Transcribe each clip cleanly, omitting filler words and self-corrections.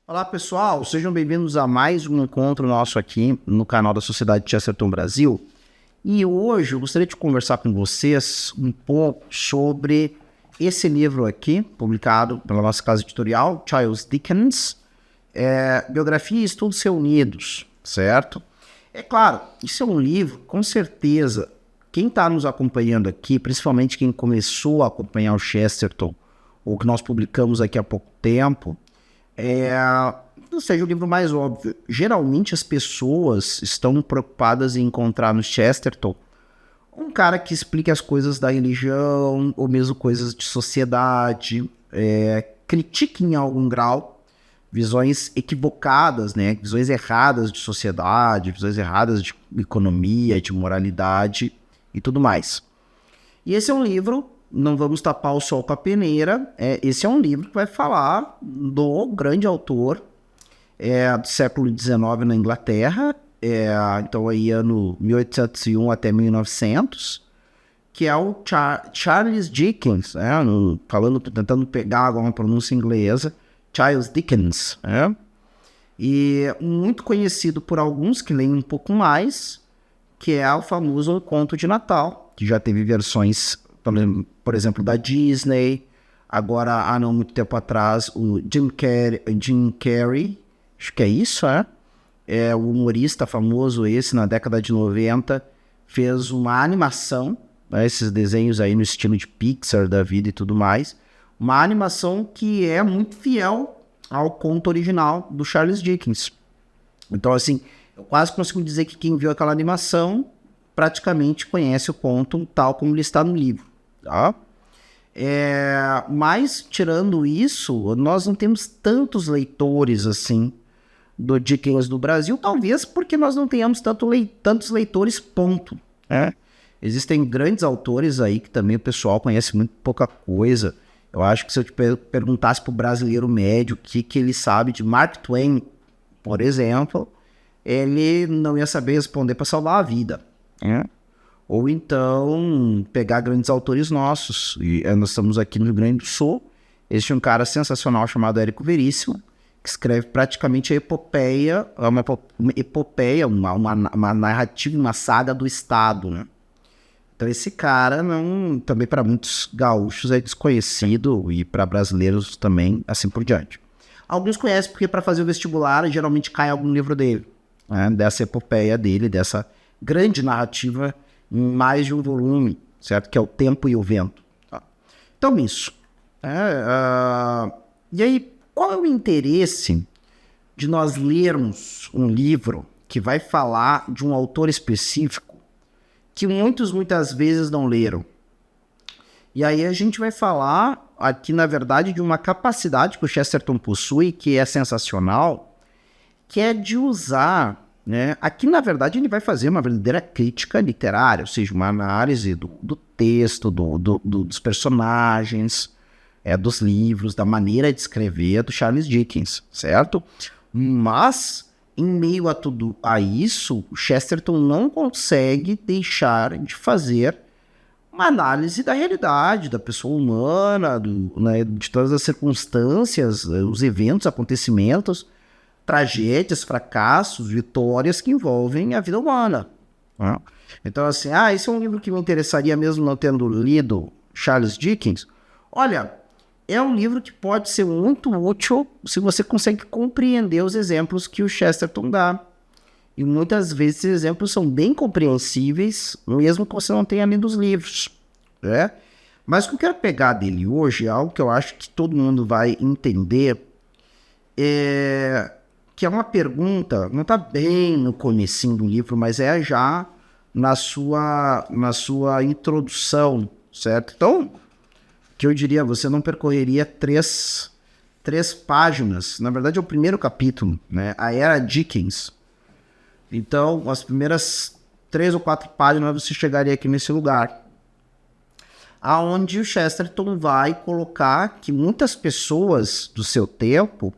Olá pessoal, sejam bem-vindos a mais um encontro nosso aqui no canal da Sociedade Chesterton Brasil. E hoje eu gostaria de conversar com vocês um pouco sobre esse livro aqui, publicado pela nossa casa editorial, Charles Dickens, Biografia e Estudos Reunidos, certo? É claro, isso é um livro, com certeza, quem está nos acompanhando aqui, principalmente quem começou a acompanhar o Chesterton, ou que nós publicamos aqui há pouco tempo, não seja o livro mais óbvio. Geralmente as pessoas estão preocupadas em encontrar no Chesterton um cara que explique as coisas da religião, ou mesmo coisas de sociedade, critique em algum grau visões equivocadas, né? Visões erradas de sociedade, visões erradas de economia, de moralidade e tudo mais. E esse é um livro, não vamos tapar o sol com a peneira, esse é um livro que vai falar do grande autor do século XIX na Inglaterra, então aí ano 1801 até 1900, que é o Charles Dickens, tentando pegar alguma pronúncia inglesa, Charles Dickens, e muito conhecido por alguns que leem um pouco mais, que é o famoso Conto de Natal, que já teve versões, por exemplo, da Disney, agora há não muito tempo atrás, o Jim Carrey, acho que é isso, o humorista famoso esse, na década de 90, fez uma animação, esses desenhos aí no estilo de Pixar da vida e tudo mais, uma animação que é muito fiel ao conto original do Charles Dickens. Então, assim, eu quase consigo dizer que quem viu aquela animação praticamente conhece o conto tal como ele está no livro, tá? Mas, tirando isso, nós não temos tantos leitores assim do Dickens no Brasil, talvez porque nós não tenhamos tantos leitores, ponto. Existem grandes autores aí que também o pessoal conhece muito pouca coisa. Eu acho que se eu te perguntasse para o brasileiro médio o que ele sabe de Mark Twain, por exemplo, ele não ia saber responder para salvar a vida. Ou então pegar grandes autores nossos. E nós estamos aqui no Rio Grande do Sul. Existe um cara sensacional chamado Érico Veríssimo, que escreve praticamente a epopeia, uma narrativa, uma saga do Estado, né? Então esse cara, também para muitos gaúchos é desconhecido e para brasileiros também, assim por diante. Alguns conhecem porque para fazer o vestibular geralmente cai algum livro dele, dessa epopeia dele, dessa grande narrativa em mais de um volume, certo? Que é O Tempo e o Vento. Então isso. E aí, qual é o interesse de nós lermos um livro que vai falar de um autor específico que muitas vezes não leram? E aí a gente vai falar aqui, na verdade, de uma capacidade que o Chesterton possui, que é sensacional, que é de usar, aqui, na verdade, ele vai fazer uma verdadeira crítica literária, ou seja, uma análise do texto, dos personagens, dos livros, da maneira de escrever do Charles Dickens, certo? Mas, em meio a tudo isso, o Chesterton não consegue deixar de fazer uma análise da realidade, da pessoa humana, de todas as circunstâncias, os eventos, acontecimentos, tragédias, fracassos, vitórias que envolvem a vida humana. Então, assim, esse é um livro que me interessaria mesmo não tendo lido Charles Dickens. Olha, é um livro que pode ser muito útil se você consegue compreender os exemplos que o Chesterton dá. E muitas vezes esses exemplos são bem compreensíveis, mesmo que você não tenha lido os livros. Mas o que eu quero pegar dele hoje é algo que eu acho que todo mundo vai entender, que é uma pergunta, não está bem no comecinho do livro, mas é já na sua introdução, certo? Então, que eu diria, você não percorreria três páginas, na verdade é o primeiro capítulo, a Era Dickens. Então, as primeiras 3 ou 4 páginas você chegaria aqui nesse lugar, aonde o Chesterton vai colocar que muitas pessoas do seu tempo,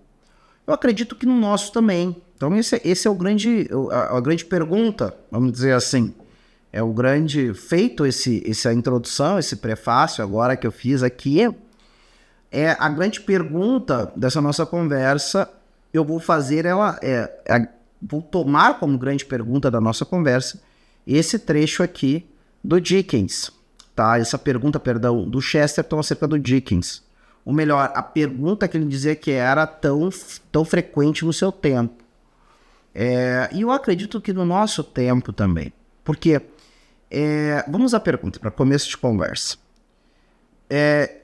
eu acredito que no nosso também. Então esse é a grande pergunta, vamos dizer assim. É o grande feito essa introdução, esse prefácio agora que eu fiz aqui. A grande pergunta dessa nossa conversa eu vou fazer vou tomar como grande pergunta da nossa conversa esse trecho aqui do Dickens, tá? Essa pergunta, perdão, do Chesterton acerca do Dickens. Ou melhor, a pergunta que ele dizia que era tão frequente no seu tempo. E eu acredito que no nosso tempo também. Porque, vamos à pergunta, para começo de conversa.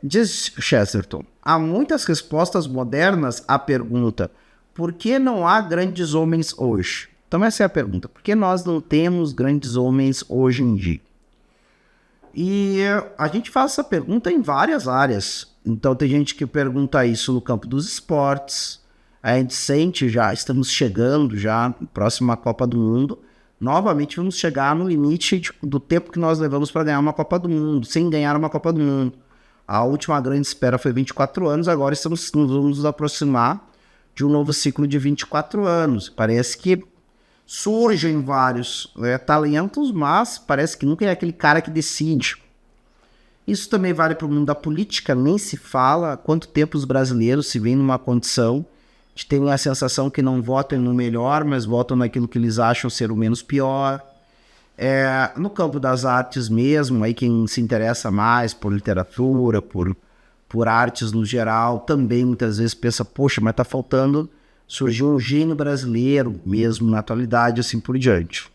Diz Chesterton, há muitas respostas modernas à pergunta: por que não há grandes homens hoje? Então essa é a pergunta. Por que nós não temos grandes homens hoje em dia? E a gente faz essa pergunta em várias áreas. Então tem gente que pergunta isso no campo dos esportes. A gente sente já, estamos chegando já próximo à Copa do Mundo. Novamente vamos chegar no limite do tempo que nós levamos para ganhar uma Copa do Mundo, sem ganhar uma Copa do Mundo. A última grande espera foi 24 anos, agora vamos nos aproximar de um novo ciclo de 24 anos. Parece que surgem vários talentos, mas parece que nunca é aquele cara que decide. Isso também vale para o mundo da política, nem se fala há quanto tempo os brasileiros se veem numa condição de terem a sensação que não votam no melhor, mas votam naquilo que eles acham ser o menos pior. No campo das artes mesmo, aí quem se interessa mais por literatura, por artes no geral, também muitas vezes pensa, poxa, mas tá faltando surgir um gênio brasileiro mesmo na atualidade, assim por diante.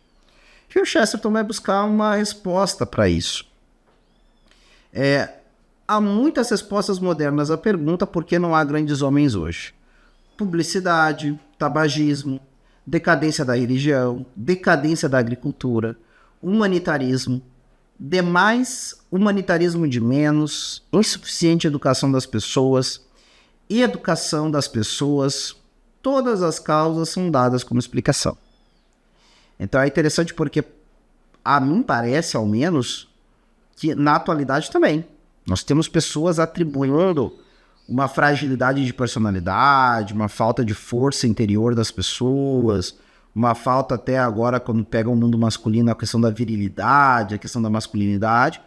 E o Chesterton vai buscar uma resposta para isso. Há muitas respostas modernas à pergunta por que não há grandes homens hoje. Publicidade, tabagismo, decadência da religião, decadência da agricultura, humanitarismo, demais humanitarismo de menos, insuficiente educação das pessoas, educação das pessoas, todas as causas são dadas como explicação. Então é interessante porque a mim parece, ao menos, que na atualidade também nós temos pessoas atribuindo uma fragilidade de personalidade, uma falta de força interior das pessoas, uma falta até agora, quando pega o mundo masculino, a questão da virilidade, a questão da masculinidade.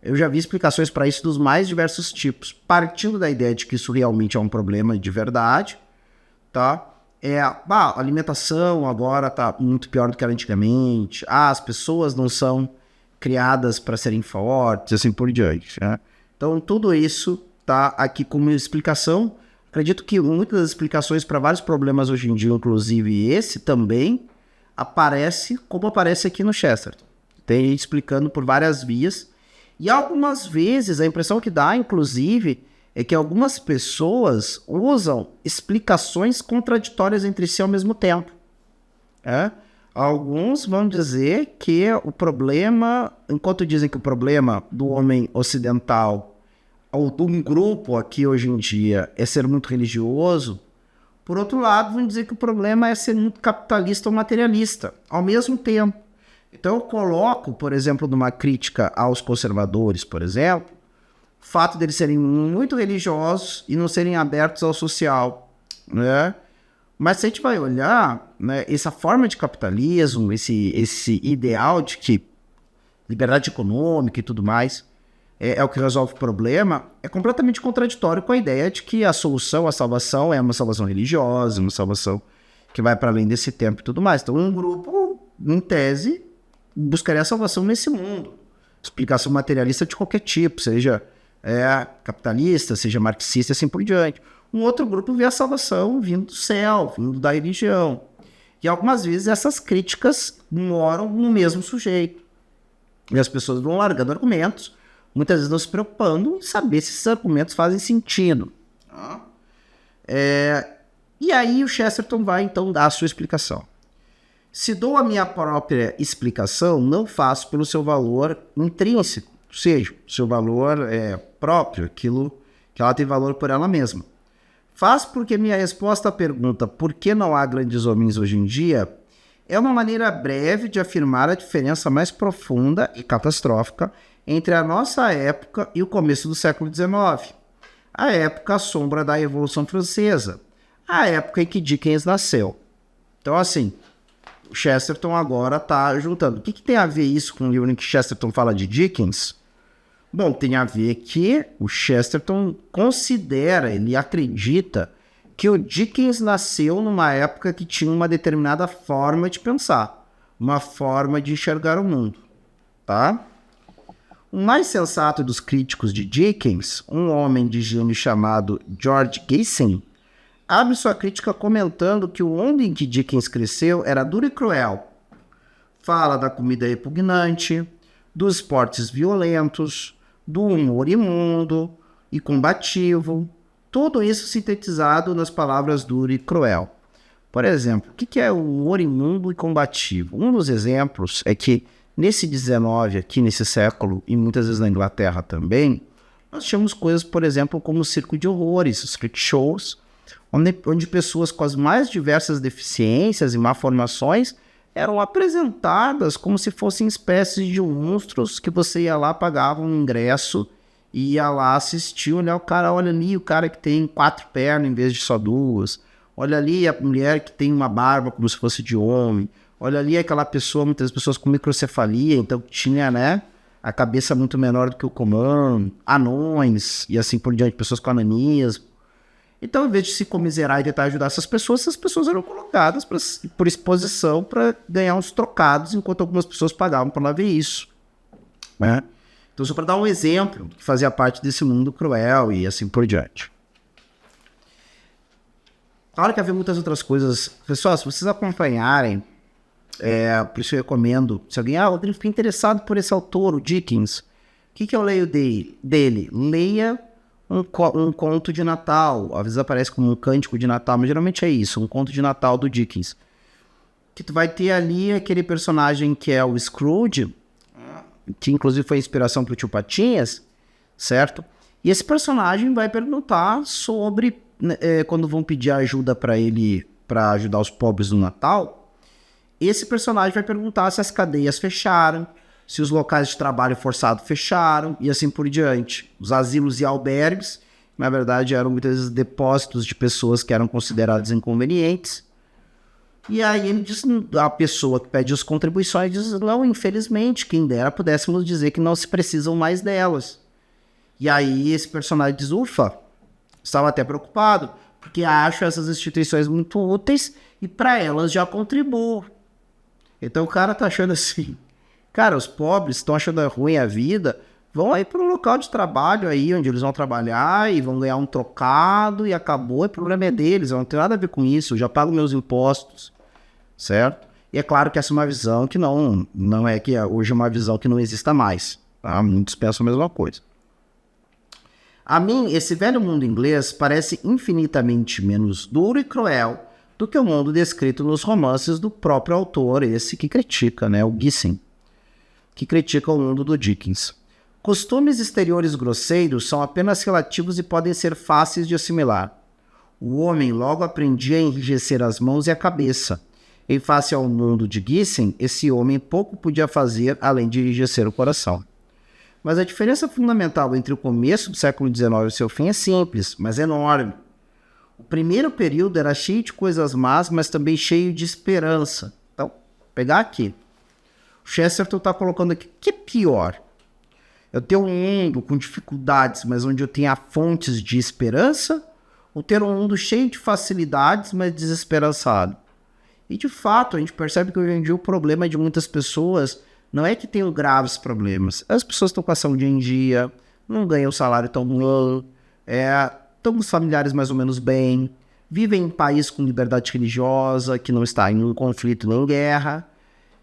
Eu já vi explicações para isso dos mais diversos tipos, partindo da ideia de que isso realmente é um problema de verdade, tá? A alimentação agora está muito pior do que era antigamente, as pessoas não são criadas para serem fortes, assim por diante, né? Então, tudo isso está aqui como explicação. Acredito que muitas das explicações para vários problemas hoje em dia, inclusive esse também, aparece como aparece aqui no Chesterton. Tem gente explicando por várias vias. E algumas vezes, a impressão que dá, inclusive, é que algumas pessoas usam explicações contraditórias entre si ao mesmo tempo. Alguns vão dizer que o problema, enquanto dizem que o problema do homem ocidental ou de um grupo aqui hoje em dia é ser muito religioso, por outro lado vão dizer que o problema é ser muito capitalista ou materialista ao mesmo tempo. Então eu coloco, por exemplo, numa crítica aos conservadores, por exemplo, o fato deles serem muito religiosos e não serem abertos ao social, né? Mas se a gente vai olhar, né, essa forma de capitalismo, esse ideal de que liberdade econômica e tudo mais é o que resolve o problema, é completamente contraditório com a ideia de que a solução, a salvação é uma salvação religiosa, uma salvação que vai para além desse tempo e tudo mais. Então um grupo, em tese, buscaria a salvação nesse mundo. Explicação materialista de qualquer tipo, seja capitalista, seja marxista e assim por diante. Um outro grupo vê a salvação vindo do céu, vindo da religião. E algumas vezes essas críticas moram no mesmo sujeito. E as pessoas vão largando argumentos, muitas vezes não se preocupando em saber se esses argumentos fazem sentido. E aí o Chesterton vai então dar a sua explicação. Se dou a minha própria explicação, não faço pelo seu valor intrínseco, ou seja, seu valor próprio, aquilo que ela tem valor por ela mesma. Faço porque minha resposta à pergunta por que não há grandes homens hoje em dia é uma maneira breve de afirmar a diferença mais profunda e catastrófica entre a nossa época e o começo do século XIX, a época à sombra da Revolução Francesa, a época em que Dickens nasceu. Então, assim, o Chesterton agora está juntando. O que tem a ver isso com o livro em que Chesterton fala de Dickens? Bom, tem a ver que o Chesterton considera, ele acredita que o Dickens nasceu numa época que tinha uma determinada forma de pensar, uma forma de enxergar o mundo, tá? O mais sensato dos críticos de Dickens, um homem de gênio chamado George Gissing, abre sua crítica comentando que o mundo em que Dickens cresceu era duro e cruel. Fala da comida repugnante, dos esportes violentos, do humor imundo e combativo, tudo isso sintetizado nas palavras duro e cruel. Por exemplo, o que é o humor imundo e combativo? Um dos exemplos é que nesse 19, aqui nesse século, e muitas vezes na Inglaterra também, nós tínhamos coisas, por exemplo, como o circo de horrores, os freak shows, onde pessoas com as mais diversas deficiências e malformações eram apresentadas como se fossem espécies de monstros que você ia lá, pagava um ingresso e ia lá assistir, olha o cara, olha ali o cara que tem 4 pernas em vez de só 2, olha ali a mulher que tem uma barba como se fosse de homem, olha ali aquela pessoa, muitas pessoas com microcefalia, então tinha, né, a cabeça muito menor do que o comum, anões e assim por diante, pessoas com ananismo. Então, em vez de se comiserar e tentar ajudar essas pessoas eram colocadas por exposição para ganhar uns trocados, enquanto algumas pessoas pagavam para lá ver isso, né? Então, só para dar um exemplo, que fazia parte desse mundo cruel e assim por diante. Claro que havia muitas outras coisas. Pessoal, se vocês acompanharem, por isso eu recomendo, se alguém, Rodrigo, fica interessado por esse autor, o Dickens, o que eu leio dele? Leia um conto de Natal, às vezes aparece como um cântico de Natal, mas geralmente é isso, um conto de Natal do Dickens. Que tu vai ter ali aquele personagem que é o Scrooge, que inclusive foi inspiração para o Tio Patinhas, certo? E esse personagem vai perguntar sobre, quando vão pedir ajuda para ele, para ajudar os pobres no Natal, esse personagem vai perguntar se as cadeias fecharam, se os locais de trabalho forçado fecharam e assim por diante. Os asilos e albergues, na verdade, eram muitas vezes depósitos de pessoas que eram consideradas inconvenientes. E aí ele diz, a pessoa que pede as contribuições diz, não, infelizmente, quem dera pudéssemos dizer que não se precisam mais delas. E aí esse personagem diz, ufa, estava até preocupado, porque acho essas instituições muito úteis e para elas já contribuo. Então o cara tá achando assim, cara, os pobres estão achando ruim a vida, vão aí para um local de trabalho aí, onde eles vão trabalhar e vão ganhar um trocado e acabou, o problema é deles, eu não tenho nada a ver com isso, eu já pago meus impostos, certo? E é claro que essa é uma visão que não é que hoje é uma visão que não exista mais, tá? Muitos pensam a mesma coisa. A mim, esse velho mundo inglês parece infinitamente menos duro e cruel do que o mundo descrito nos romances do próprio autor, esse que critica, né, o Gissing, que critica o mundo do Dickens. Costumes exteriores grosseiros são apenas relativos e podem ser fáceis de assimilar. O homem logo aprendia a enrijecer as mãos e a cabeça. Em face ao mundo de Gissing, esse homem pouco podia fazer além de enrijecer o coração. Mas a diferença fundamental entre o começo do século XIX e o seu fim é simples, mas enorme. O primeiro período era cheio de coisas más, mas também cheio de esperança. Então, vou pegar aqui. O Chesterton está colocando aqui, o que é pior? Eu ter um mundo com dificuldades, mas onde eu tenha fontes de esperança, ou ter um mundo cheio de facilidades, mas desesperançado? E de fato, a gente percebe que hoje em dia o problema de muitas pessoas não é que tenham graves problemas. As pessoas estão com a saúde em dia, não ganham salário tão bom, estão com os familiares mais ou menos bem, vivem em um país com liberdade religiosa, que não está em um conflito nem em guerra.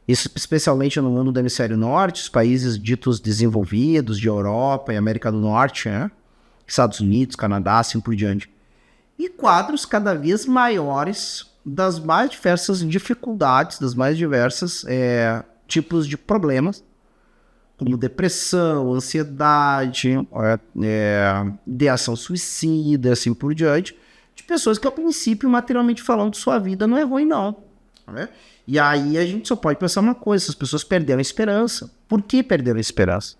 Isso especialmente no mundo do hemisfério norte, os países ditos desenvolvidos, de Europa e América do Norte, né? Estados Unidos, Canadá, assim por diante. E quadros cada vez maiores das mais diversas dificuldades, das mais diversas tipos de problemas, como depressão, ansiedade, ideação suicida, assim por diante, de pessoas que, a princípio, materialmente falando, sua vida não é ruim, não. Né? E aí a gente só pode pensar uma coisa, essas pessoas perderam a esperança. Por que perderam a esperança?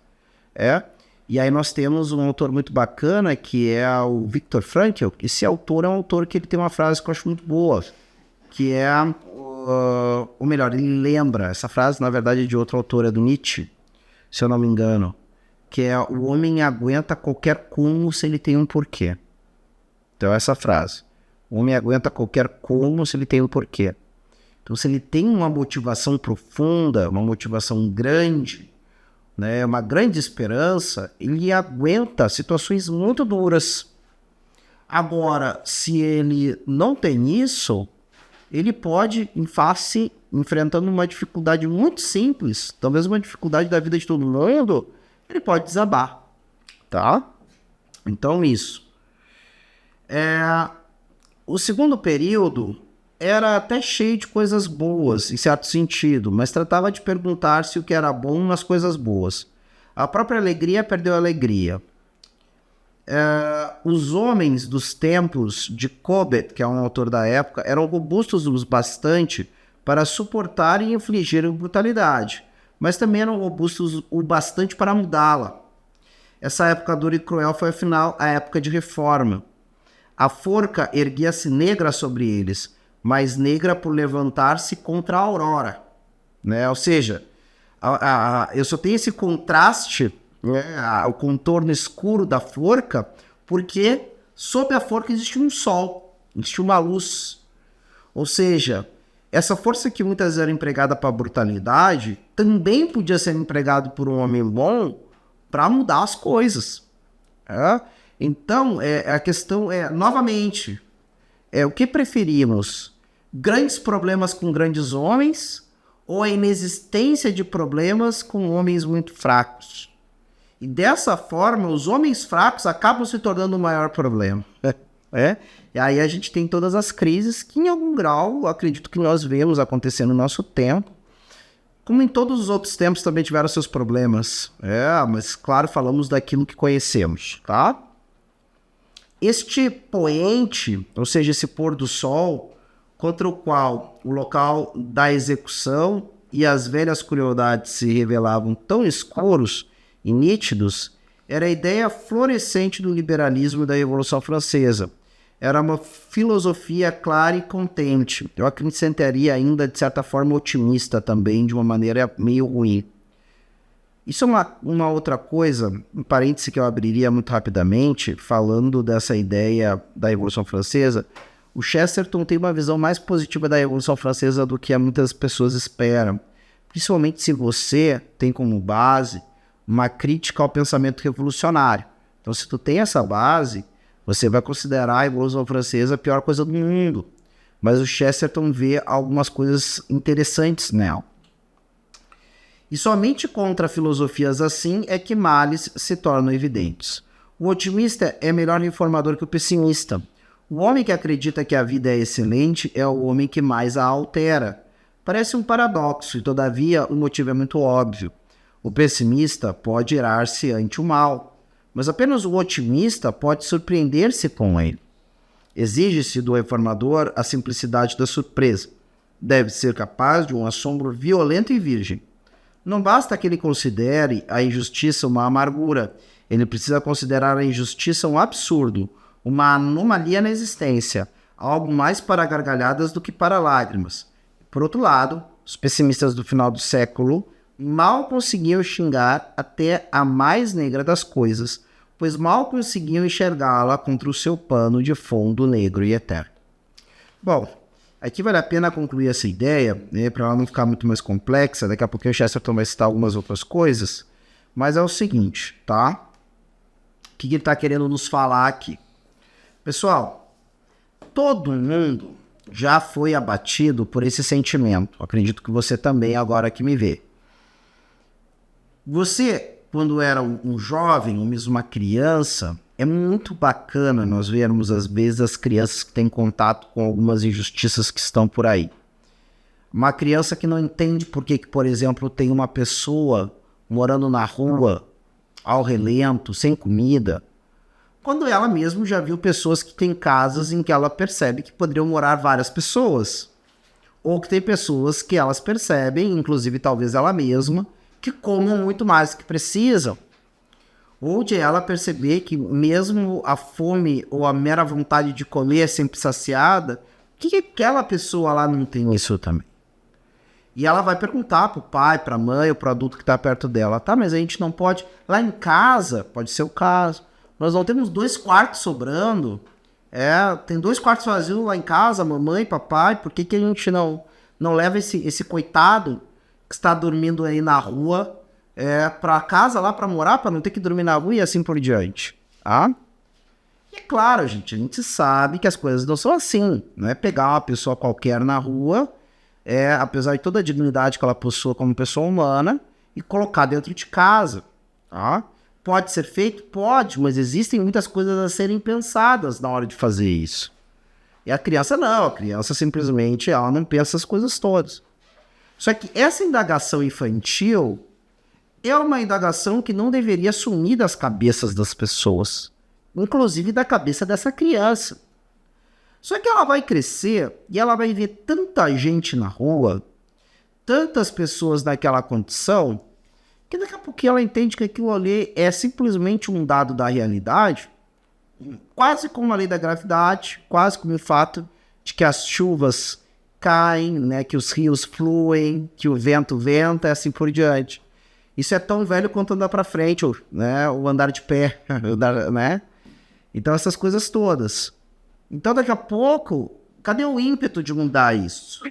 E aí nós temos um autor muito bacana, que é o Viktor Frankl. Esse autor é um autor que ele tem uma frase que eu acho muito boa, que é, ou melhor, ele lembra, essa frase na verdade é de outro autor, é do Nietzsche, se eu não me engano, que é: o homem aguenta qualquer cúmulo se ele tem um porquê. Então essa frase: O homem aguenta qualquer como se ele tem um porquê. Então, se ele tem uma motivação profunda, uma motivação grande, né, uma grande esperança, ele aguenta situações muito duras. Agora, se ele não tem isso, ele pode, enfrentando uma dificuldade muito simples, talvez uma dificuldade da vida de todo mundo, ele pode desabar, tá? Então, isso. O segundo período era até cheio de coisas boas, em certo sentido, mas tratava de perguntar se o que era bom nas coisas boas. A própria alegria perdeu a alegria. Os homens dos tempos de Cobbett, que é um autor da época, eram robustos o bastante para suportar e infligir brutalidade, mas também eram robustos o bastante para mudá-la. Essa época dura e cruel foi, afinal, a época de reforma. A forca erguia-se negra sobre eles, mas negra por levantar-se contra a aurora. Né? Ou seja, eu só tenho esse contraste, né, o contorno escuro da forca, porque sob a forca existe um sol, existe uma luz. Ou seja, essa força que muitas vezes era empregada para a brutalidade também podia ser empregada por um homem bom para mudar as coisas. Então, a questão é, novamente, o que preferimos? Grandes problemas com grandes homens ou a inexistência de problemas com homens muito fracos? E dessa forma, os homens fracos acabam se tornando o maior problema. E aí a gente tem todas as crises que, em algum grau, acredito que nós vemos acontecer no nosso tempo. Como em todos os outros tempos também tiveram seus problemas. Mas, claro, falamos daquilo que conhecemos, tá? Este poente, ou seja, esse pôr do sol, contra o qual o local da execução e as velhas crueldades se revelavam tão escuros e nítidos, era a ideia florescente do liberalismo da Revolução Francesa. Era uma filosofia clara e contente. Eu acrescentaria ainda, de certa forma, otimista também, de uma maneira meio ruim. Isso é uma outra coisa, um parêntese que eu abriria muito rapidamente, falando dessa ideia da Revolução Francesa. O Chesterton tem uma visão mais positiva da Revolução Francesa do que muitas pessoas esperam. Principalmente se você tem como base uma crítica ao pensamento revolucionário. Então, se tu tem essa base, você vai considerar a Revolução Francesa a pior coisa do mundo. Mas o Chesterton vê algumas coisas interessantes nela. E somente contra filosofias assim é que males se tornam evidentes. O otimista é melhor informador que o pessimista. O homem que acredita que a vida é excelente é o homem que mais a altera. Parece um paradoxo e, todavia, o motivo é muito óbvio. O pessimista pode irar-se ante o mal, mas apenas o otimista pode surpreender-se com ele. Exige-se do reformador a simplicidade da surpresa. Deve ser capaz de um assombro violento e virgem. Não basta que ele considere a injustiça uma amargura. Ele precisa considerar a injustiça um absurdo, uma anomalia na existência, algo mais para gargalhadas do que para lágrimas. Por outro lado, os pessimistas do final do século mal conseguiam xingar até a mais negra das coisas, pois mal conseguiam enxergá-la contra o seu pano de fundo negro e eterno. Bom, aqui vale a pena concluir essa ideia, né, para ela não ficar muito mais complexa. Daqui a pouquinho o Chesterton vai citar algumas outras coisas, mas é o seguinte, tá? O que ele está querendo nos falar aqui? Pessoal, todo mundo já foi abatido por esse sentimento. Acredito que você também, agora que me vê. Você, quando era um jovem, ou mesmo uma criança, é muito bacana nós vermos, às vezes, as crianças que têm contato com algumas injustiças que estão por aí. Uma criança que não entende por que, por exemplo, tem uma pessoa morando na rua, ao relento, sem comida, quando ela mesma já viu pessoas que têm casas em que ela percebe que poderiam morar várias pessoas. Ou que tem pessoas que elas percebem, inclusive talvez ela mesma, que comem muito mais do que precisam. Ou de ela perceber que mesmo a fome ou a mera vontade de comer é sempre saciada, que aquela pessoa lá não tem isso também? E ela vai perguntar pro pai, pra mãe ou pro adulto que tá perto dela, tá, mas a gente não pode... Lá em casa, pode ser o caso, nós não temos 2 quartos sobrando, Tem 2 quartos vazios lá em casa, mamãe, papai, por que a gente não leva esse coitado que está dormindo aí na rua para casa lá para morar, para não ter que dormir na rua e assim por diante, tá? E é claro, gente, a gente sabe que as coisas não são assim, não é pegar uma pessoa qualquer na rua, apesar de toda a dignidade que ela possua como pessoa humana, e colocar dentro de casa, tá? Pode ser feito? Pode, mas existem muitas coisas a serem pensadas na hora de fazer isso. E a criança não, a criança simplesmente ela não pensa as coisas todas. Só que essa indagação infantil é uma indagação que não deveria sumir das cabeças das pessoas, inclusive da cabeça dessa criança. Só que ela vai crescer e ela vai ver tanta gente na rua, tantas pessoas naquela condição, que daqui a pouco ela entende que aquilo ali é simplesmente um dado da realidade, quase como a lei da gravidade, quase como o fato de que as chuvas caem, né, que os rios fluem, que o vento venta e assim por diante. Isso é tão velho quanto andar para frente, né, o andar de pé, né? Então essas coisas todas. Então daqui a pouco, cadê o ímpeto de mudar isso?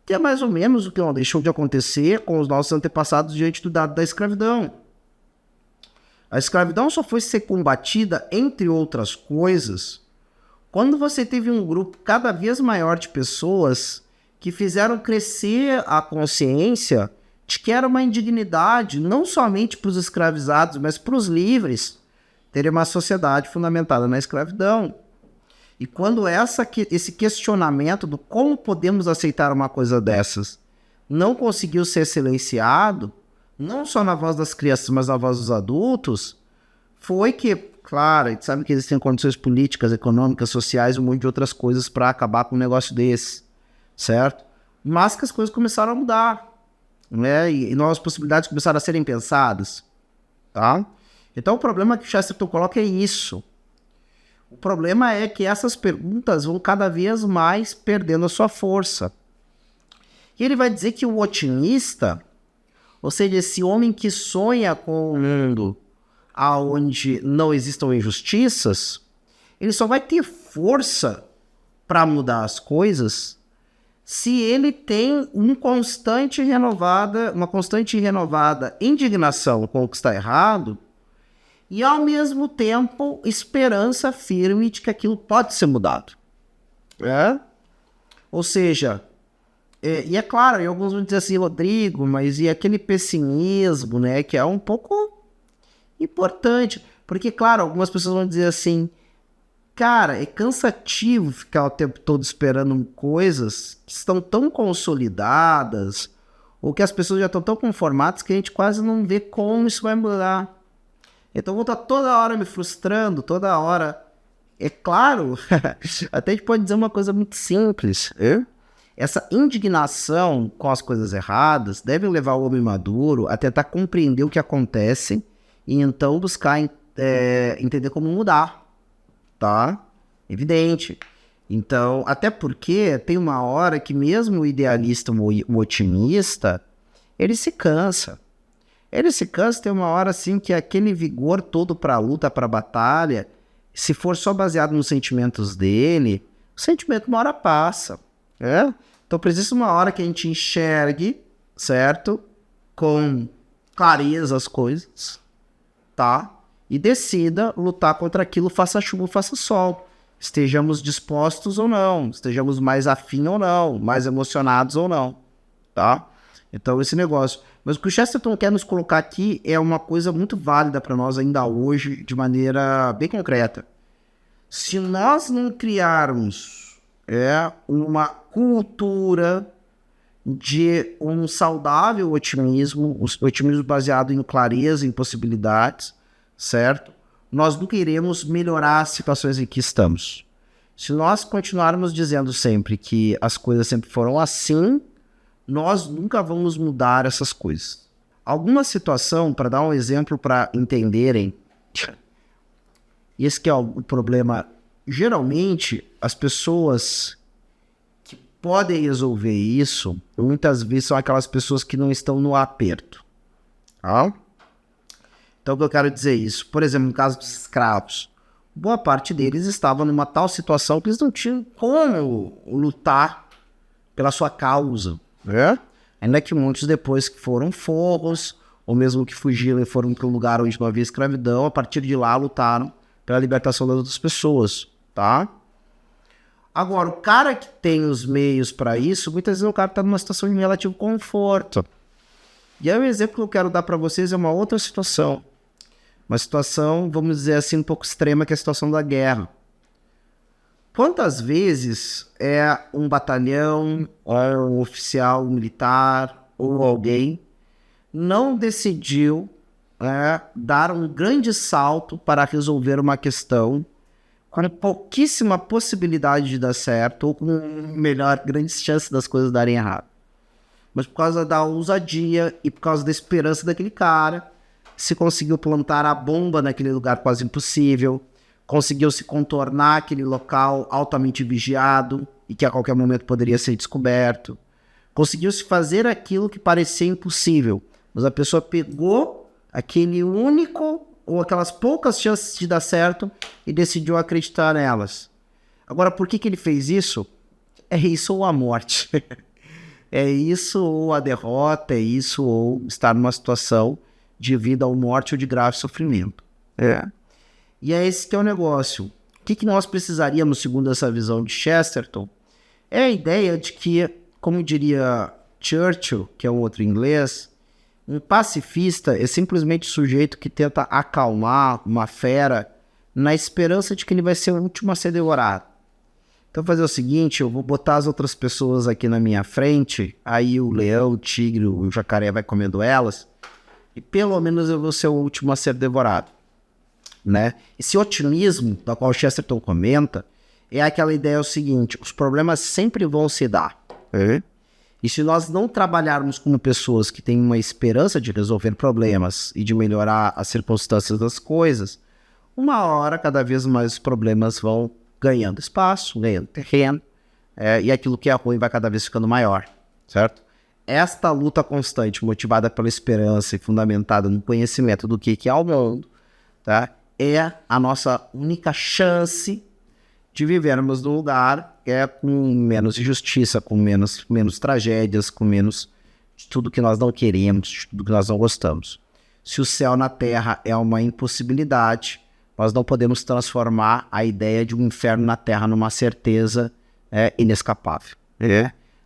Que é mais ou menos o que não deixou de acontecer com os nossos antepassados diante do dado da escravidão. A escravidão só foi ser combatida, entre outras coisas, quando você teve um grupo cada vez maior de pessoas que fizeram crescer a consciência de que era uma indignidade, não somente para os escravizados, mas para os livres, terem uma sociedade fundamentada na escravidão. E quando esse questionamento do como podemos aceitar uma coisa dessas não conseguiu ser silenciado, não só na voz das crianças, mas na voz dos adultos, foi que, claro, a gente sabe que existem condições políticas, econômicas, sociais, um monte de outras coisas para acabar com um negócio desse, certo? Mas que as coisas começaram a mudar, né? E novas possibilidades começaram a serem pensadas, tá? Então o problema que o Chesterton coloca é isso. O problema é que essas perguntas vão cada vez mais perdendo a sua força. E ele vai dizer que o otimista, ou seja, esse homem que sonha com um mundo onde não existam injustiças, ele só vai ter força para mudar as coisas se ele tem uma constante e renovada indignação com o que está errado e, ao mesmo tempo, esperança firme de que aquilo pode ser mudado. Ou seja, e é claro, e alguns vão dizer assim, Rodrigo, mas e aquele pessimismo, né, que é um pouco importante, porque, claro, algumas pessoas vão dizer assim, cara, é cansativo ficar o tempo todo esperando coisas que estão tão consolidadas, ou que as pessoas já estão tão conformadas que a gente quase não vê como isso vai mudar. Então vou estar toda hora me frustrando, toda hora. É claro, até a gente pode dizer uma coisa muito simples. Essa indignação com as coisas erradas deve levar o homem maduro a tentar compreender o que acontece e então buscar entender como mudar, tá? Evidente. Então, até porque tem uma hora que mesmo o idealista, o otimista, ele se cansa. Ele se cansa, tem uma hora assim que aquele vigor todo para a luta, para a batalha, se for só baseado nos sentimentos dele, o sentimento uma hora passa. Então precisa uma hora que a gente enxergue, certo? Com clareza as coisas, tá? E decida lutar contra aquilo, faça chuva, faça sol. Estejamos dispostos ou não, estejamos mais afim ou não, mais emocionados ou não, tá? Então esse negócio. Mas o que o Chesterton quer nos colocar aqui é uma coisa muito válida para nós ainda hoje, de maneira bem concreta. Se nós não criarmos uma cultura de um saudável otimismo, otimismo baseado em clareza, em possibilidades, certo? Nós nunca iremos melhorar as situações em que estamos. Se nós continuarmos dizendo sempre que as coisas sempre foram assim, nós nunca vamos mudar essas coisas. Alguma situação, para dar um exemplo para entenderem, esse que é o problema. Geralmente, as pessoas que podem resolver isso, muitas vezes são aquelas pessoas que não estão no aperto. Tá? Então, o que eu quero dizer é isso? Por exemplo, no caso dos escravos, boa parte deles estava numa tal situação que eles não tinham como lutar pela sua causa, né? Ainda que muitos depois que foram forros, ou mesmo que fugiram e foram para um lugar onde não havia escravidão, a partir de lá lutaram pela libertação das outras pessoas, tá? Agora, o cara que tem os meios para isso, muitas vezes o cara está numa situação de relativo conforto. E aí o exemplo que eu quero dar para vocês é uma outra situação. Uma situação, vamos dizer assim, um pouco extrema, que é a situação da guerra. Quantas vezes um batalhão, ou um oficial militar, ou alguém, não decidiu dar um grande salto para resolver uma questão com pouquíssima possibilidade de dar certo, ou com grandes chances das coisas darem errado. Mas por causa da ousadia e por causa da esperança daquele cara, se conseguiu plantar a bomba naquele lugar quase impossível, conseguiu se contornar aquele local altamente vigiado e que a qualquer momento poderia ser descoberto. Conseguiu se fazer aquilo que parecia impossível, mas a pessoa pegou aquele único ou aquelas poucas chances de dar certo e decidiu acreditar nelas. Agora, por que ele fez isso? É isso ou a morte. É isso ou a derrota, é isso ou estar numa situação de vida ou morte ou de grave sofrimento. E é esse que é o negócio. O que nós precisaríamos, segundo essa visão de Chesterton, é a ideia de que, como diria Churchill, que é um outro inglês, um pacifista é simplesmente o sujeito que tenta acalmar uma fera na esperança de que ele vai ser o último a ser devorado. Então, fazer o seguinte, eu vou botar as outras pessoas aqui na minha frente, aí o leão, o tigre, o jacaré vai comendo elas, e pelo menos eu vou ser o último a ser devorado, né? Esse otimismo, da qual Chesterton comenta, é aquela ideia seguinte, os problemas sempre vão se dar. E se nós não trabalharmos como pessoas que têm uma esperança de resolver problemas e de melhorar as circunstâncias das coisas, uma hora, cada vez mais os problemas vão ganhando espaço, ganhando terreno, e aquilo que é ruim vai cada vez ficando maior, certo? Esta luta constante, motivada pela esperança e fundamentada no conhecimento do que é o mundo, tá? É a nossa única chance de vivermos num lugar com menos injustiça, com menos tragédias, com menos de tudo que nós não queremos, de tudo que nós não gostamos. Se o céu na terra é uma impossibilidade, nós não podemos transformar a ideia de um inferno na terra numa certeza inescapável.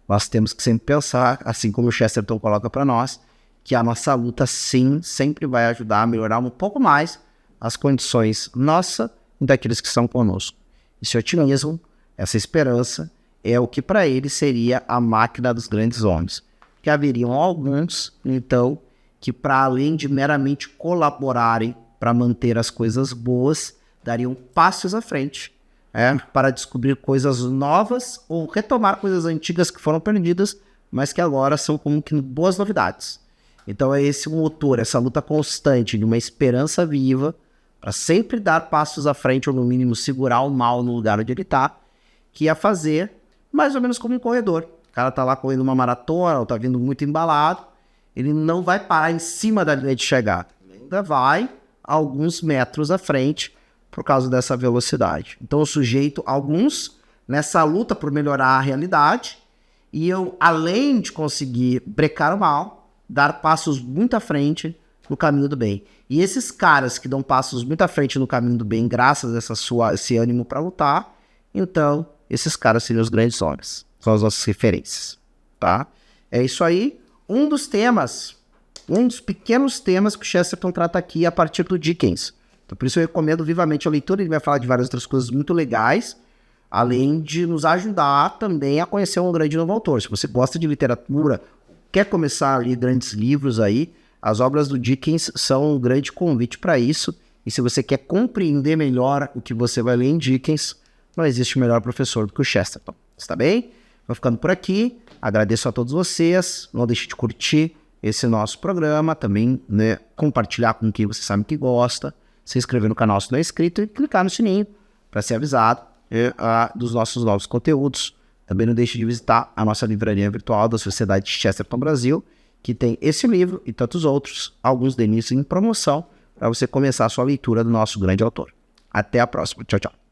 Nós temos que sempre pensar, assim como o Chesterton coloca para nós, que a nossa luta sim sempre vai ajudar a melhorar um pouco mais as condições nossa e daqueles que estão conosco. Esse otimismo, essa esperança, é o que para ele seria a máquina dos grandes homens. Que haveriam alguns, então, que para além de meramente colaborarem para manter as coisas boas, dariam passos à frente, para descobrir coisas novas ou retomar coisas antigas que foram perdidas, mas que agora são como que boas novidades. Então é esse o motor, essa luta constante de uma esperança viva, para sempre dar passos à frente, ou no mínimo segurar o mal no lugar onde ele está, que ia fazer mais ou menos como um corredor. O cara tá lá correndo uma maratona, ou tá vindo muito embalado, ele não vai parar em cima da linha de chegada. Ele ainda vai alguns metros à frente por causa dessa velocidade. Então eu sujeito alguns nessa luta por melhorar a realidade, e eu, além de conseguir brecar o mal, dar passos muito à frente no caminho do bem. E esses caras que dão passos muito à frente no caminho do bem, graças a esse ânimo para lutar, então esses caras seriam os grandes homens. São as nossas referências, tá? É isso aí. Um dos pequenos temas que o Chesterton trata aqui a partir do Dickens. Então, por isso eu recomendo vivamente a leitura. Ele vai falar de várias outras coisas muito legais, além de nos ajudar também a conhecer um grande novo autor. Se você gosta de literatura, quer começar a ler grandes livros aí, as obras do Dickens são um grande convite para isso. E se você quer compreender melhor o que você vai ler em Dickens, não existe melhor professor do que o Chesterton. Está bem? Vou ficando por aqui. Agradeço a todos vocês. Não deixe de curtir esse nosso programa. Também, compartilhar com quem você sabe que gosta. Se inscrever no canal se não é inscrito e clicar no sininho para ser avisado dos nossos novos conteúdos. Também não deixe de visitar a nossa livraria virtual da Sociedade Chesterton Brasil, que tem esse livro e tantos outros, alguns deles em promoção, para você começar a sua leitura do nosso grande autor. Até a próxima. Tchau, tchau.